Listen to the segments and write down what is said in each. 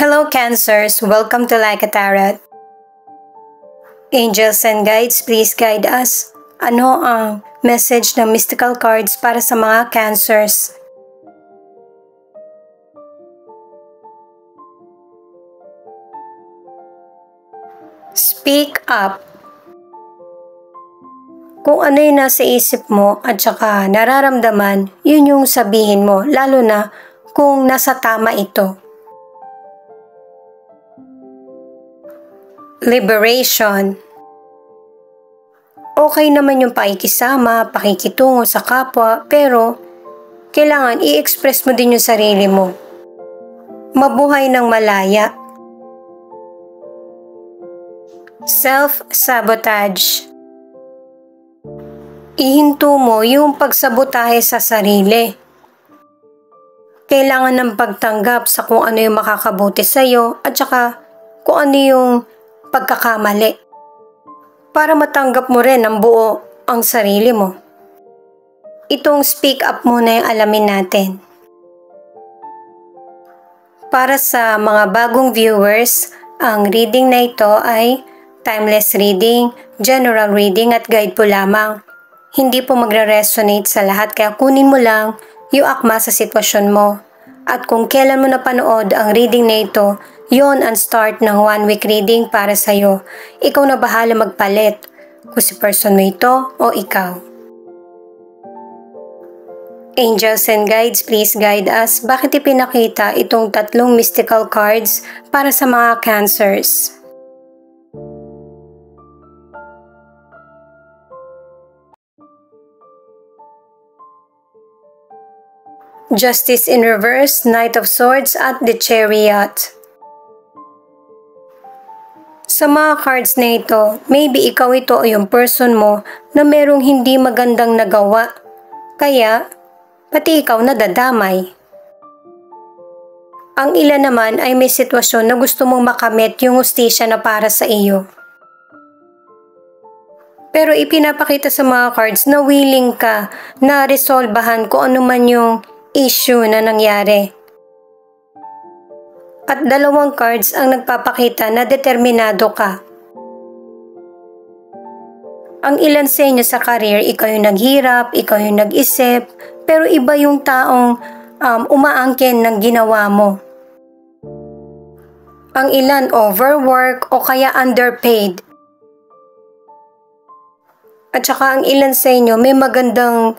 Hello Cancers! Welcome to Like a Tarot. Angels and guides, please guide us. Ano ang message ng mystical cards para sa mga Cancers? Speak up. Kung ano yung nasa isip mo at saka nararamdaman, yun yung sabihin mo, lalo na kung nasa tama ito. Liberation. Okay naman yung pakikisama, pakikitungo sa kapwa, pero kailangan i-express mo din yung sarili mo. Mabuhay ng malaya. Self-sabotage. Ihinto mo yung pagsabotahe sa sarili. Kailangan ng pagtanggap sa kung ano yung makakabuti sa'yo at saka kung ano yung pagkakamali para matanggap mo rin ang buo ang sarili mo. Itong speak up muna yung alamin natin. Para sa mga bagong viewers, ang reading na ito ay timeless reading, general reading at guide po lamang. Hindi po magre-resonate sa lahat kaya kunin mo lang yung akma sa sitwasyon mo. At kung kailan mo napanood ang reading na ito, yon ang start ng 1 week reading para sa'yo. Ikaw na bahala magpalit kung si person mo ito o ikaw. Angels and guides, please guide us. Bakit ipinakita itong tatlong mystical cards para sa mga Cancers? Justice in Reverse, Knight of Swords at the Chariot. Sa mga cards na ito, maybe ikaw ito o yung person mo na merong hindi magandang nagawa. Kaya, pati ikaw nadadamay. Ang ilan naman ay may sitwasyon na gusto mong makamit yung hustisya na para sa iyo. Pero ipinapakita sa mga cards na willing ka na resolbahan kung ano man yung issue na nangyari. At dalawang cards ang nagpapakita na determinado ka. Ang ilan sa inyo sa career, ikaw yung naghirap, ikaw yung nag-isip, pero iba yung taong umaangkin ng ginawa mo. Ang ilan overwork o kaya underpaid. At saka ang ilan sa inyo may magandang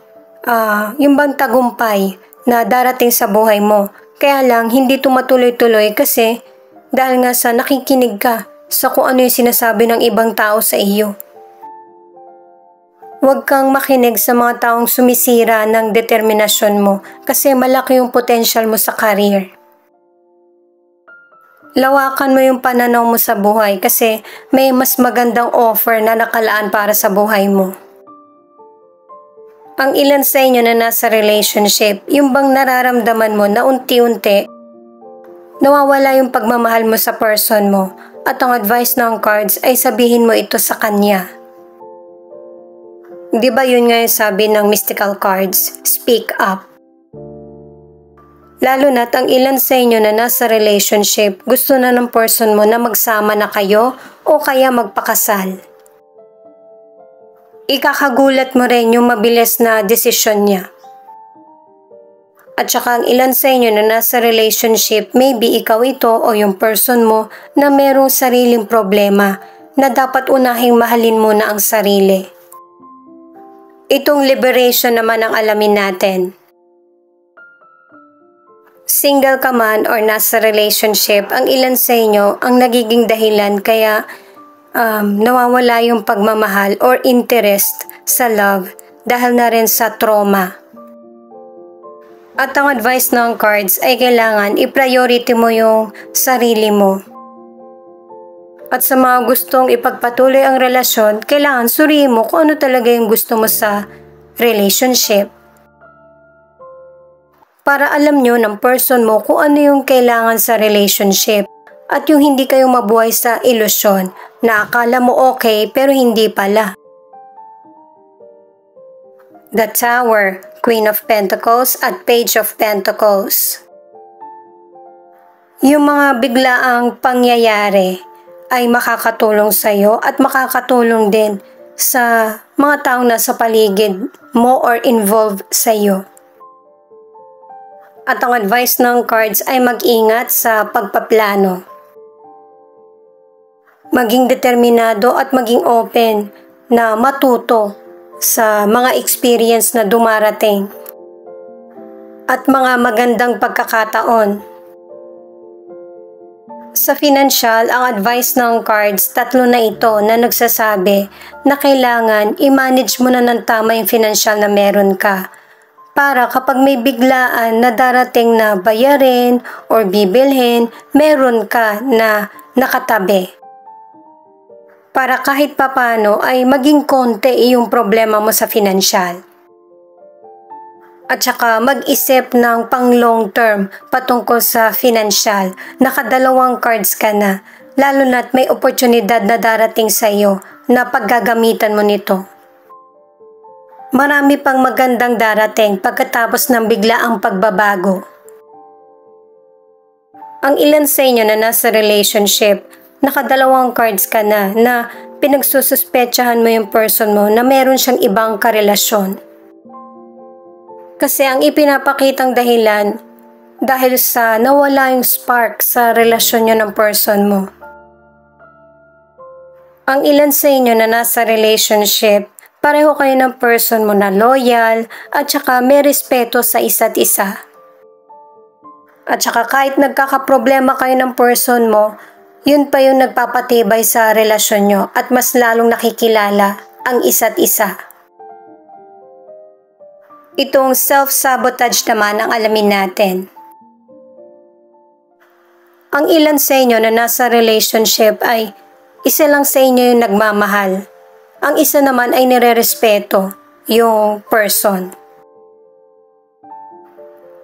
yung bang tagumpay na darating sa buhay mo. Kaya lang, hindi tumatuloy-tuloy kasi dahil nga sa nakikinig ka sa kung ano yung sinasabi ng ibang tao sa iyo. Huwag kang makinig sa mga taong sumisira ng determinasyon mo kasi malaki yung potential mo sa career. Lawakan mo yung pananaw mo sa buhay kasi may mas magandang offer na nakalaan para sa buhay mo. Ang ilan sa inyo na nasa relationship, yung bang nararamdaman mo na unti-unti, nawawala yung pagmamahal mo sa person mo at ang advice ng cards ay sabihin mo ito sa kanya. Di ba yun nga yung sabi ng mystical cards, speak up. Lalo na't ang ilan sa inyo na nasa relationship, gusto na ng person mo na magsama na kayo o kaya magpakasal. Ikakagulat mo rin yung mabilis na desisyon niya. At saka ang ilan sa inyo na nasa relationship, maybe ikaw ito o yung person mo na merong sariling problema na dapat unahing mahalin muna ang sarili. Itong liberation naman ang alamin natin. Single ka man or nasa relationship, ang ilan sa inyo ang nagiging dahilan kaya nawawala yung pagmamahal or interest sa love dahil na rin sa trauma. At ang advice ng cards ay kailangan i-priority mo yung sarili mo. At sa mga gustong ipagpatuloy ang relasyon, kailangan suriin mo kung ano talaga yung gusto mo sa relationship. Para alam nyo ng person mo kung ano yung kailangan sa relationship. At yung hindi kayo mabuhay sa ilusyon na akala mo okay pero hindi pala. The Tower, Queen of Pentacles at Page of Pentacles. Yung mga biglaang pangyayari ay makakatulong sa iyo at makakatulong din sa mga taong nasa paligid mo or involved sa iyo. At ang advice ng cards ay mag-ingat sa pagpaplano. Maging determinado at maging open na matuto sa mga experience na dumarating at mga magandang pagkakataon. Sa financial, ang advice ng cards, 3 na ito na nagsasabi na kailangan i-manage mo na ng tama yung financial na meron ka. Para kapag may biglaan na darating na bayarin or bibilhin, meron ka na nakatabi. Para kahit papano ay maging konti yung problema mo sa financial. At saka mag-isip ng pang long term patungkol sa financial. Nakadalawang cards ka na, lalo na't may oportunidad na darating sa iyo na paggagamitan mo nito. Marami pang magandang darating pagkatapos ng biglaang pagbabago. Ang ilan sa inyo na nasa relationship, nakadalawang cards ka na pinagsususpetsahan mo yung person mo na meron siyang ibang karelasyon. Kasi ang ipinapakitang dahilan dahil sa nawala yung spark sa relasyon nyo ng person mo. Ang ilan sa inyo na nasa relationship, pareho kayo ng person mo na loyal at saka may respeto sa isa't isa. At saka kahit nagkakaproblema kayo ng person mo, yun pa yung nagpapatibay sa relasyon nyo at mas lalong nakikilala ang isa't isa. Itong self-sabotage naman ang alamin natin. Ang ilan sa inyo na nasa relationship ay isa lang sa inyo yung nagmamahal. Ang isa naman ay nirerespeto yung person.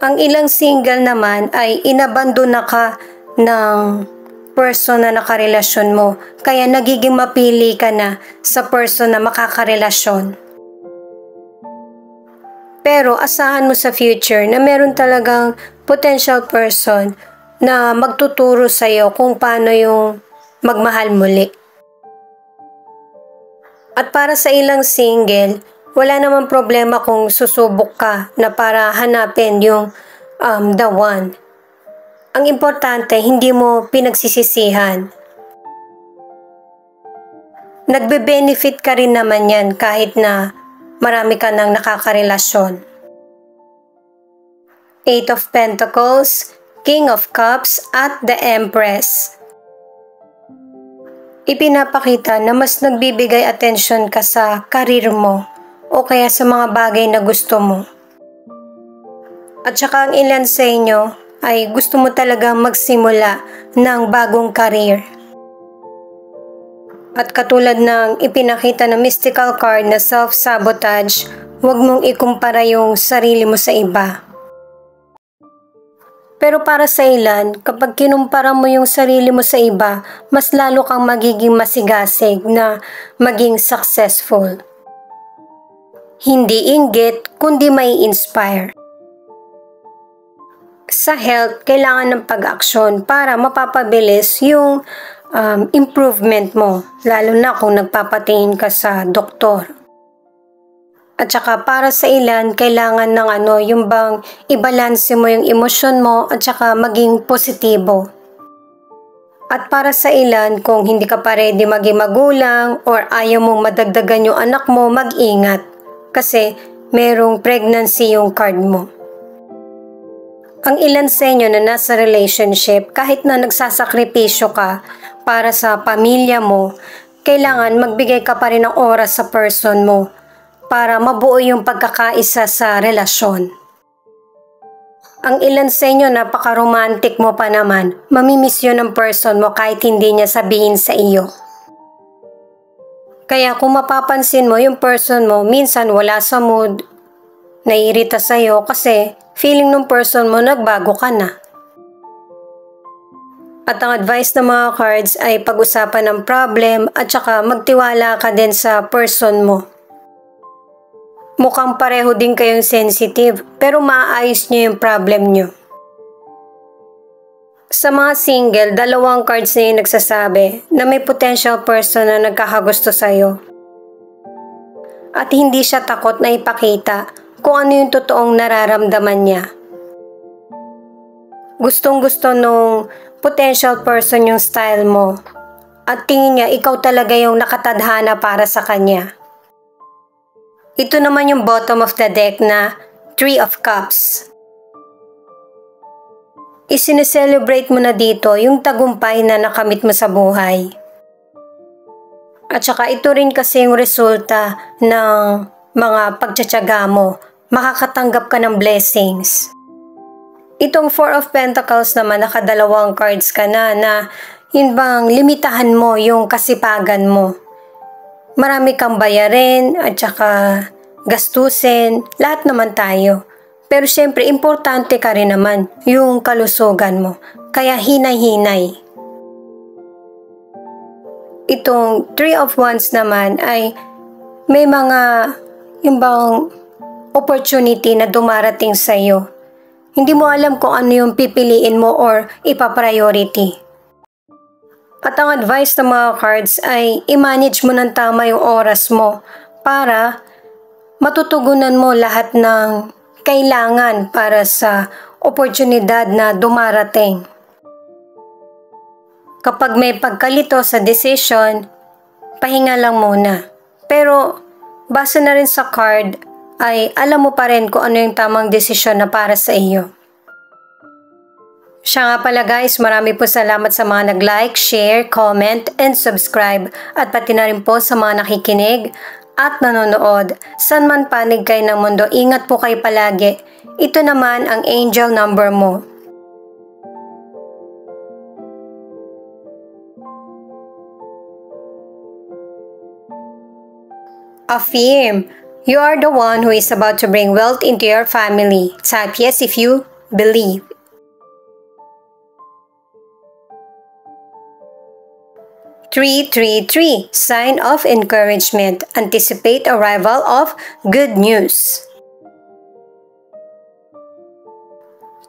Ang ilang single naman ay inabandona ka ng person na nakarelasyon mo, kaya nagiging mapili ka na sa person na makakarelasyon. Pero asahan mo sa future na meron talagang potential person na magtuturo sa iyo kung paano yung magmahal muli. At para sa ilang single, wala namang problema kung susubok ka na para hanapin yung the one. Ang importante, hindi mo pinagsisisihan. Nagbe-benefit ka rin naman yan kahit na marami ka nang nakakarelasyon. 8 of Pentacles, King of Cups, at the Empress. Ipinapakita na mas nagbibigay atensyon ka sa karir mo o kaya sa mga bagay na gusto mo. At saka ang ilan sa inyo ay gusto mo talagang magsimula ng bagong karir. At katulad ng ipinakita na mystical card na self-sabotage, huwag mong ikumpara yung sarili mo sa iba. Pero para sa ilan, kapag kinumpara mo yung sarili mo sa iba, mas lalo kang magiging masigasig na maging successful. Hindi inggit, kundi may inspire. Sa health, kailangan ng pag-aksyon para mapapabilis yung improvement mo, lalo na kung nagpapatingin ka sa doktor. At saka para sa ilan, kailangan ng yung bang ibalanse mo yung emosyon mo at saka maging positibo. At para sa ilan, kung hindi ka pa ready maging magulang or ayaw mong madagdagan yung anak mo, mag-ingat. Kasi merong pregnancy yung card mo. Ang ilan sa inyo na nasa relationship, kahit na nagsasakripisyo ka para sa pamilya mo, kailangan magbigay ka pa rin ng oras sa person mo para mabuo yung pagkakaisa sa relasyon. Ang ilan sa inyo napaka-romantic mo pa naman, mamimiss yun ng person mo kahit hindi niya sabihin sa iyo. Kaya kung mapapansin mo yung person mo, minsan wala sa mood, naiirita sa iyo kasi feeling ng person mo nagbago ka na. At ang advice ng mga cards ay pag-usapan ng problem at saka magtiwala ka din sa person mo. Mukhang pareho din kayong sensitive pero maayos niyo yung problem niyo. Sa mga single, 2 cards na yung nagsasabi na may potential person na nagkakagusto sa'yo. At hindi siya takot na ipakita kung ano yung totoong nararamdaman niya. Gustong-gusto nung potential person yung style mo. At tingin niya ikaw talaga yung nakatadhana para sa kanya. Ito naman yung bottom of the deck na 3 of Cups. Isineselebrate mo na dito yung tagumpay na nakamit mo sa buhay. At saka ito rin kasi yung resulta ng mga pagtsatsaga mo. Makakatanggap ka ng blessings. Itong 4 of Pentacles naman, nakadalawang cards ka na yun bang limitahan mo yung kasipagan mo. Marami kang bayarin at saka gastusin, lahat naman tayo. Pero syempre, importante ka rin naman yung kalusugan mo. Kaya hinay-hinay. Itong 3 of Wands naman ay may mga yung bang opportunity na dumarating sa iyo. Hindi mo alam kung ano yung pipiliin mo or ipa-priority. At ang advice ng mga cards ay i-manage mo ng tama yung oras mo para matutugunan mo lahat ng kailangan para sa oportunidad na dumarating. Kapag may pagkalito sa decision, pahinga lang muna. Pero base na rin sa card ay alam mo pa rin kung ano yung tamang desisyon na para sa iyo. Siya nga pala guys, marami po salamat sa mga nag-like, share, comment, and subscribe. At pati na rin po sa mga nakikinig at nanonood. San man panig kayo ng mundo, ingat po kayo palagi. Ito naman ang angel number mo. Affirm. You are the one who is about to bring wealth into your family. Type yes if you believe. Three, sign of encouragement. Anticipate arrival of good news.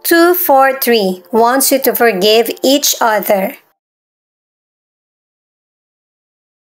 2, 4, 3, wants you to forgive each other.